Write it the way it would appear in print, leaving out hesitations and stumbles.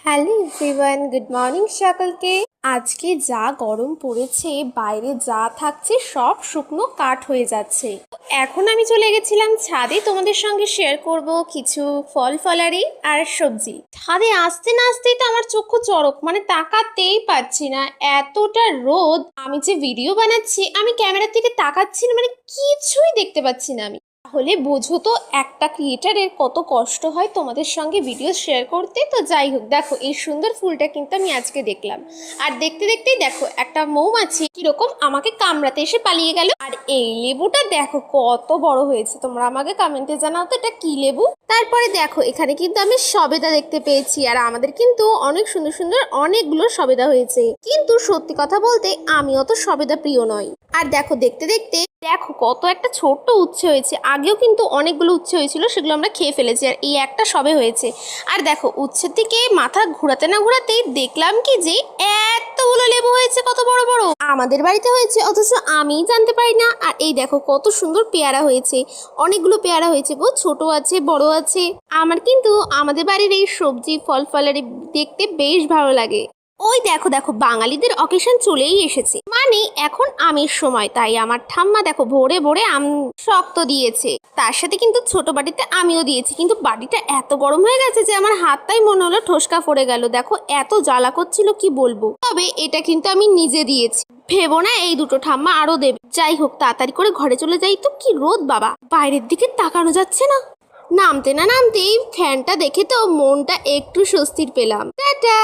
Hello everyone, good morning সকলকে। আজকে যা গরম পড়েছে, বাইরে যা থাকছে সব শুকনো কাঠ হয়ে যাচ্ছে। এখন আমি চলে গেছিলাম ছাদে, তোমাদের সঙ্গে শেয়ার করব কিছু ফল ফলারি আর সবজি। ছাদে আসতে না আসতেই তো আমার চক্ষু চড়ক, মানে তাকাতেই পারছি না, এতটা রোদ। আমি যে ভিডিও বানাচ্ছি, আমি ক্যামেরার দিকে তাকাচ্ছি না, মানে কিছুই দেখতে পাচ্ছি না আমি। তাহলে বোঝো তো একটা ক্রিয়েটারের কত কষ্ট হয় তোমাদের সঙ্গে ভিডিও শেয়ার করতে। তো যাই হোক, দেখো এই সুন্দর ফুলটা কিন্তু আমি আজকে দেখলাম, আর দেখতে দেখতেই দেখো একটা মৌমাছি কিরকম আমাকে কামড়াতে এসে পালিয়ে গেল। আর এই লেবুটা দেখো কত বড় হয়েছে, তোমরা আমাকে কমেন্টে জানাও তো এটা কি লেবু। তারপরে দেখো এখানে কিন্তু আমি সবেদা দেখতে পেয়েছি, আর আমাদের কিন্তু অনেক সুন্দর সুন্দর অনেকগুলো সবেদা হয়েছে। কিন্তু সত্যি কথা বলতে আমি অত সবেদা প্রিয় নয়। আর দেখো দেখতে দেখতে দেখো কত একটা ছোট্ট উচ্ছে হয়েছে। আগেও কিন্তু অনেকগুলো উচ্ছে হয়েছিল, সেগুলো আমরা খেয়ে ফেলেছি, আর এই একটা সবে হয়েছে। আর দেখো উচ্ছের দিকে মাথা ঘোরাতে না ঘোরাতেই দেখলাম কি যে এতগুলো লেবু হয়েছে, কত বড় বড় আমাদের বাড়িতে হয়েছে, অথচ আমিই জানতে পারি না। আর এই দেখো কত সুন্দর পেয়ারা হয়েছে, অনেকগুলো পেয়ারা হয়েছে গো, ছোট আছে বড় আছে। আমার কিন্তু আমাদের বাড়ির এই সবজি ফল ফলারি দেখতে বেশ ভালো লাগে। ওই দেখো দেখো বাঙালিদের অকেশন চলেই এসেছে, মানে এখন আমের সময়, তাই আমার ঠাম্মা দেখো ভোরে ভোরে আম শক্ত দিয়েছে, তার সাথে কিন্তু ছোট বাটিতে আমিও দিয়েছি। কিন্তু বাটিটা এত গরম হয়ে গেছে যে আমার হাতটাই মনে হলো ঠোসকা পড়ে গেল। দেখো এত জ্বালা করছিল কি বলবো, তবে এটা কিন্তু আমি নিজে দিয়েছি, ভেবো না এই দুটো ঠাম্মা আরো দেবে। যাই হোক তাড়াতাড়ি করে ঘরে চলে যাই। তো কি রোদ বাবা, বাইরের দিকে তাকানো যাচ্ছে না। নামতে না নামতেই ফ্যানটা দেখে তো মনটা একটু স্বস্তির পেলাম। টাটা।